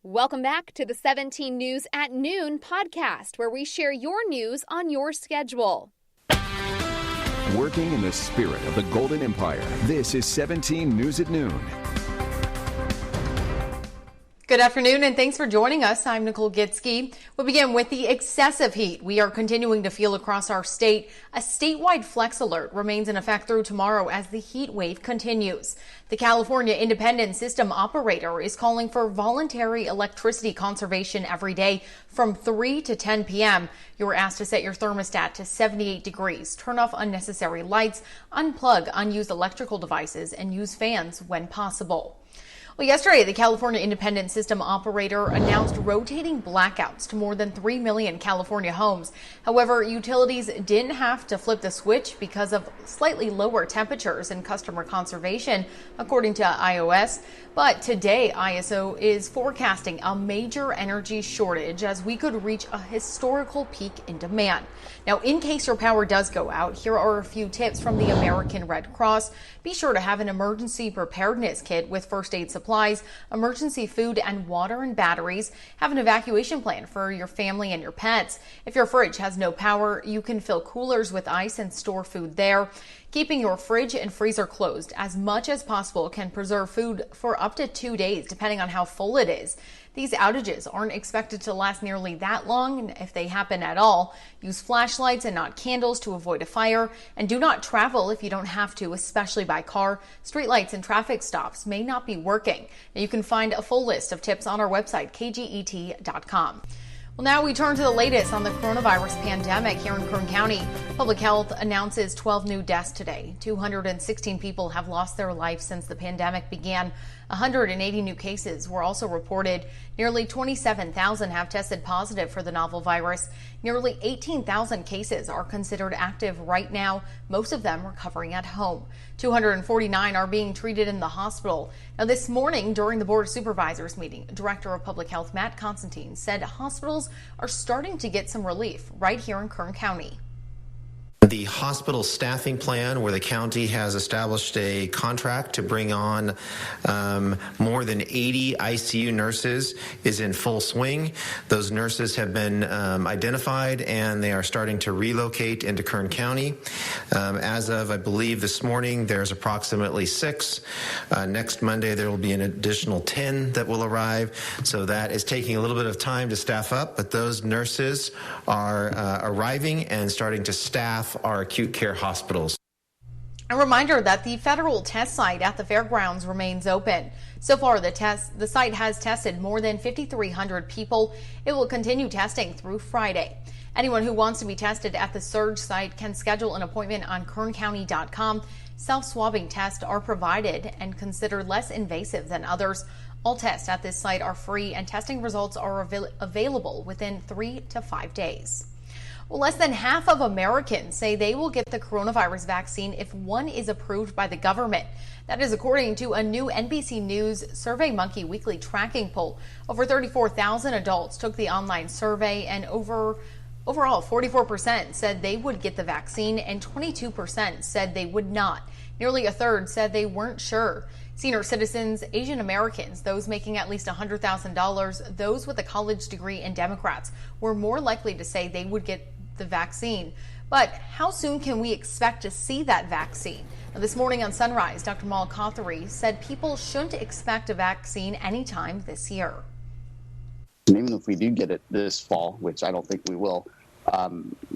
Welcome back to the 17 News at Noon podcast, where we share your news on your schedule. Working in the spirit of the Golden Empire, this is 17 News at Noon. Good afternoon, and thanks for joining us. I'm Nicole Gitsky. We'll begin with the excessive heat we are continuing to feel across our state. A statewide flex alert remains in effect through tomorrow as the heat wave continues. The California Independent System Operator is calling for voluntary electricity conservation every day from 3 to 10 p.m. You're asked to set your thermostat to 78 degrees, turn off unnecessary lights, unplug unused electrical devices, and use fans when possible. Well, yesterday, the California Independent System Operator announced rotating blackouts to more than 3 million California homes. However, utilities didn't have to flip the switch because of slightly lower temperatures and customer conservation, according to iOS. But today, ISO is forecasting a major energy shortage as we could reach a historical peak in demand. Now, in case your power does go out, here are a few tips from the American Red Cross. Be sure to have an emergency preparedness kit with first aid supplies, emergency food and water and batteries. Have an evacuation plan for your family and your pets. If your fridge has no power, you can fill coolers with ice and store food there. Keeping your fridge and freezer closed as much as possible can preserve food for up to 2 days, depending on how full it is. These outages aren't expected to last nearly that long, and if they happen at all, use flashlights and not candles to avoid a fire, and do not travel if you don't have to, especially by car. Streetlights and traffic stops may not be working. Now, you can find a full list of tips on our website, kget.com. Well, now we turn to the latest on the coronavirus pandemic here in Kern County. Public Health announces 12 new deaths today. 216 people have lost their life since the pandemic began. 180 new cases were also reported. Nearly 27,000 have tested positive for the novel virus. Nearly 18,000 cases are considered active right now, most of them recovering at home. 249 are being treated in the hospital. Now, this morning during the Board of Supervisors meeting, Director of Public Health Matt Constantine said hospitals are starting to get some relief right here in Kern County. The hospital staffing plan, where the county has established a contract to bring on more than 80 ICU nurses, is in full swing. Those nurses have been identified, and they are starting to relocate into Kern County. As of, I believe, this morning, there's approximately 6. Next Monday, there will be an additional 10 that will arrive. So that is taking a little bit of time to staff up, but those nurses are arriving and starting to staff our acute care hospitals. A reminder that the federal test site at the fairgrounds remains open. So far, the site has tested more than 5,300 people. It will continue testing through Friday. Anyone who wants to be tested at the Surge site can schedule an appointment on kerncounty.com. Self-swabbing tests are provided and considered less invasive than others. All tests at this site are free, and testing results are available within 3 to 5 days. Well, less than half of Americans say they will get the coronavirus vaccine if one is approved by the government. That is according to a new NBC News SurveyMonkey weekly tracking poll. Over 34,000 adults took the online survey, and overall 44% said they would get the vaccine and 22% said they would not. Nearly a third said they weren't sure. Senior citizens, Asian Americans, those making at least $100,000, those with a college degree, and Democrats were more likely to say they would get the vaccine. But how soon can we expect to see that vaccine? Now, this morning on Sunrise, Dr. Mal Kothari said people shouldn't expect a vaccine anytime this year. And even if we do get it this fall, which I don't think we will,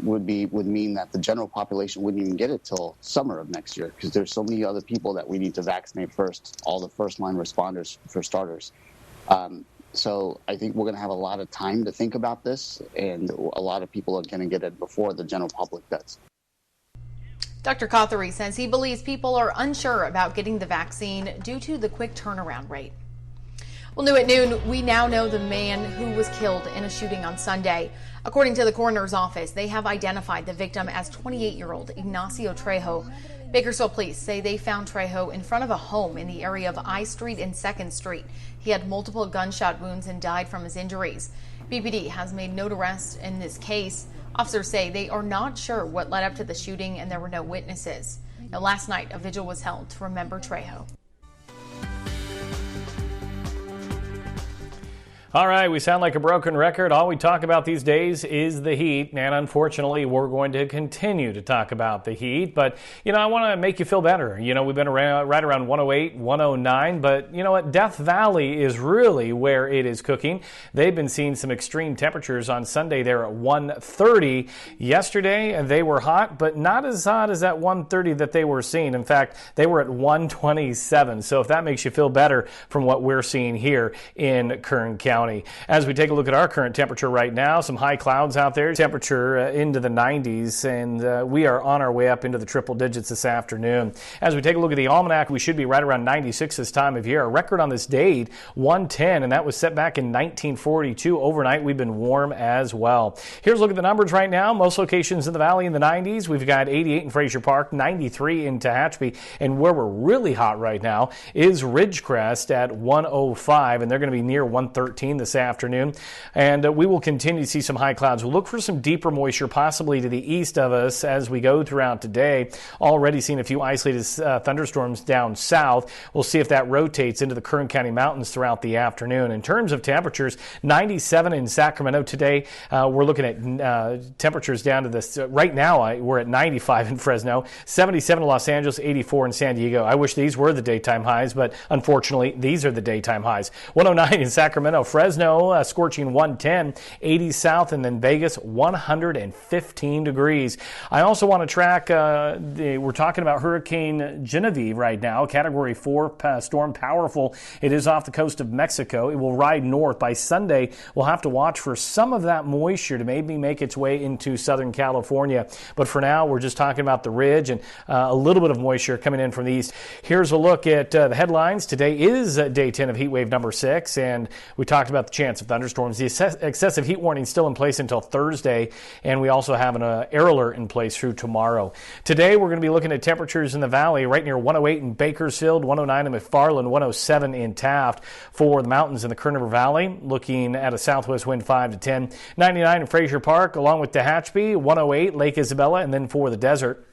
would mean that the general population wouldn't even get it till summer of next year, because there's so many other people that we need to vaccinate first, all the first line responders for starters. So I think we're going to have a lot of time to think about this, and a lot of people are going to get it before the general public does. Dr. Kothari says he believes people are unsure about getting the vaccine due to the quick turnaround rate. Well, new at noon, we now know the man who was killed in a shooting on Sunday. According to the coroner's office, they have identified the victim as 28-year-old Ignacio Trejo. Bakersfield police say they found Trejo in front of a home in the area of I Street and 2nd Street. He had multiple gunshot wounds and died from his injuries. BPD has made no arrests in this case. Officers say they are not sure what led up to the shooting, and there were no witnesses. Now, last night, a vigil was held to remember Trejo. All right, we sound like a broken record. All we talk about these days is the heat, and unfortunately, we're going to continue to talk about the heat. But, I want to make you feel better. We've been right around 108, 109, but you know what? Death Valley is really where it is cooking. They've been seeing some extreme temperatures on Sunday. They're at 130. Yesterday, they were hot, but not as hot as that 130 that they were seeing. In fact, they were at 127. So if that makes you feel better from what we're seeing here in Kern County. As we take a look at our current temperature right now, some high clouds out there, temperature into the 90s, and we are on our way up into the triple digits this afternoon. As we take a look at the almanac, we should be right around 96 this time of year. Our record on this date, 110, and that was set back in 1942. Overnight, we've been warm as well. Here's a look at the numbers right now. Most locations in the valley in the 90s. We've got 88 in Fraser Park, 93 in Tehachapi, and where we're really hot right now is Ridgecrest at 105, and they're going to be near 113 this afternoon, and we will continue to see some high clouds. We'll look for some deeper moisture possibly to the east of us as we go throughout today. Already seen a few isolated thunderstorms down south. We'll see if that rotates into the Kern County mountains throughout the afternoon. In terms of temperatures, 97 in Sacramento today. We're looking at temperatures down to this. Right now, we're at 95 in Fresno, 77 in Los Angeles, 84 in San Diego. I wish these were the daytime highs, but unfortunately, these are the daytime highs. 109 in Sacramento, Fresno, scorching 110, 80 south, and then Vegas, 115 degrees. I also want to track, we're talking about Hurricane Genevieve right now, Category 4 storm, powerful. It is off the coast of Mexico. It will ride north. By Sunday, we'll have to watch for some of that moisture to maybe make its way into Southern California. But for now, we're just talking about the ridge and a little bit of moisture coming in from the east. Here's a look at the headlines. Today is day 10 of heat wave number 6, and we talked about the chance of thunderstorms. The excessive heat warning is still in place until Thursday, and we also have an air alert in place through tomorrow. Today, we're going to be looking at temperatures in the valley right near 108 in Bakersfield, 109 in McFarland, 107 in Taft. For the mountains in the Kern River Valley, looking at a southwest wind 5 to 10. 99 in Fraser Park, along with Tehachapi, 108 Lake Isabella, and then for the desert,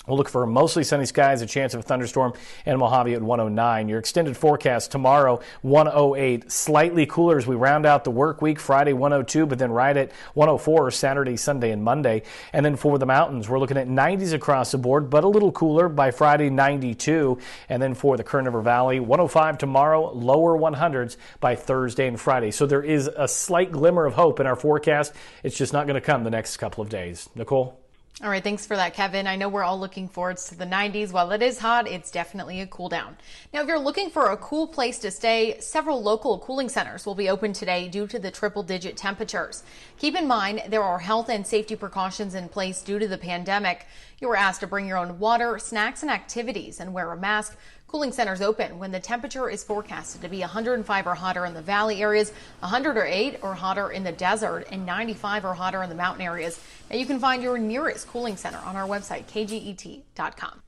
we'll look for mostly sunny skies, a chance of a thunderstorm, and Mojave at 109. Your extended forecast tomorrow, 108. Slightly cooler as we round out the work week. Friday, 102, but then right at 104 Saturday, Sunday, and Monday. And then for the mountains, we're looking at 90s across the board, but a little cooler. By Friday, 92. And then for the Kern River Valley, 105 tomorrow, lower 100s by Thursday and Friday. So there is a slight glimmer of hope in our forecast. It's just not going to come the next couple of days. Nicole? All right, thanks for that, Kevin. I know we're all looking forward to the 90s. While it is hot, it's definitely a cool down. Now, if you're looking for a cool place to stay, several local cooling centers will be open today due to the triple-digit temperatures. Keep in mind, there are health and safety precautions in place due to the pandemic. You are asked to bring your own water, snacks, and activities and wear a mask. Cooling centers open when the temperature is forecasted to be 105 or hotter in the valley areas, 108 or hotter in the desert, and 95 or hotter in the mountain areas. Now you can find your nearest cooling center on our website, kget.com.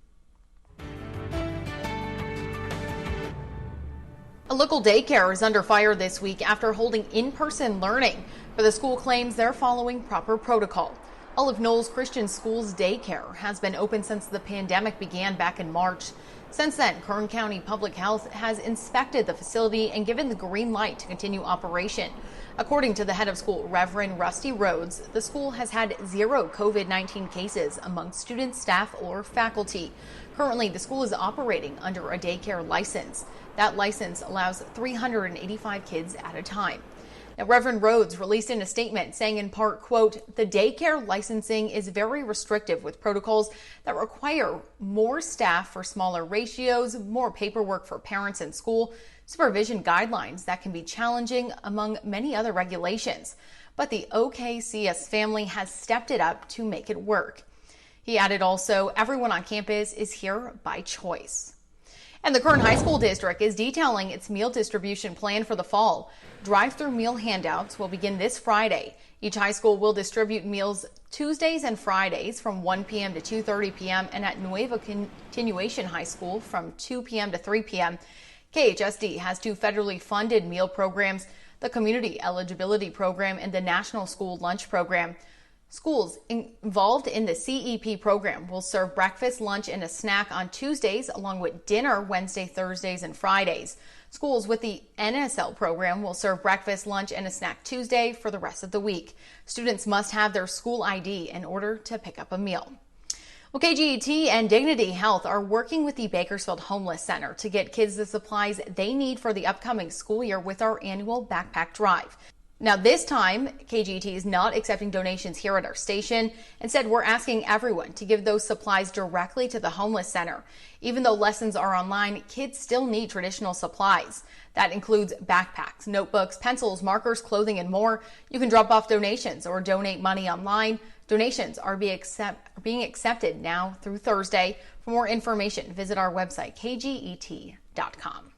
A local daycare is under fire this week after holding in-person learning, but the school claims they're following proper protocol. Olive Knolls Christian School's daycare has been open since the pandemic began back in March. Since then, Kern County Public Health has inspected the facility and given the green light to continue operation. According to the head of school, Reverend Rusty Rhodes, the school has had 0 COVID-19 cases among students, staff, or faculty. Currently, the school is operating under a daycare license. That license allows 385 kids at a time. Now, Reverend Rhodes released in a statement saying in part, quote, "The daycare licensing is very restrictive with protocols that require more staff for smaller ratios, more paperwork for parents and school, supervision guidelines that can be challenging, among many other regulations. But the OKCS family has stepped it up to make it work." He added also, everyone on campus is here by choice. And the Kern High School District is detailing its meal distribution plan for the fall. Drive-through meal handouts will begin this Friday. Each high school will distribute meals Tuesdays and Fridays from 1 p.m. to 2:30 p.m. and at Nueva Continuation High School from 2 p.m. to 3 p.m. KHSD has 2 federally funded meal programs, the Community Eligibility Program and the National School Lunch Program. Schools involved in the CEP program will serve breakfast, lunch, and a snack on Tuesdays, along with dinner Wednesday, Thursdays, and Fridays. Schools with the NSL program will serve breakfast, lunch, and a snack Tuesday for the rest of the week. Students must have their school ID in order to pick up a meal. Well, KGET and Dignity Health are working with the Bakersfield Homeless Center to get kids the supplies they need for the upcoming school year with our annual backpack drive. Now, this time, KGET is not accepting donations here at our station. Instead, we're asking everyone to give those supplies directly to the homeless center. Even though lessons are online, kids still need traditional supplies. That includes backpacks, notebooks, pencils, markers, clothing, and more. You can drop off donations or donate money online. Donations are being accepted now through Thursday. For more information, visit our website, kget.com.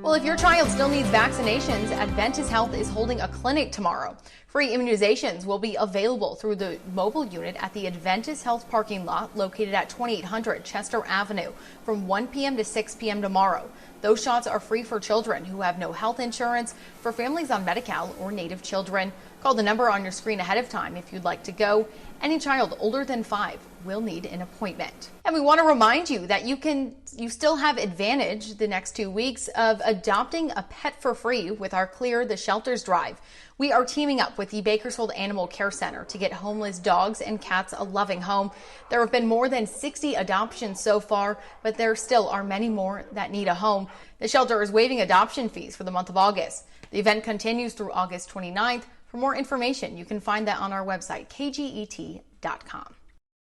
Well, if your child still needs vaccinations, Adventist Health is holding a clinic tomorrow. Free immunizations will be available through the mobile unit at the Adventist Health parking lot located at 2800 Chester Avenue from 1 p.m. to 6 p.m. tomorrow. Those shots are free for children who have no health insurance, for families on Medi-Cal, or Native children. Call the number on your screen ahead of time if you'd like to go. Any child older than 5 will need an appointment. And we want to remind you that you still have advantage the next 2 weeks of adopting a pet for free with our Clear the Shelters drive. We are teaming up with the Bakersfield Animal Care Center to get homeless dogs and cats a loving home. There have been more than 60 adoptions so far, but there still are many more that need a home. The shelter is waiving adoption fees for the month of August. The event continues through August 29th. For more information, you can find that on our website, kget.com.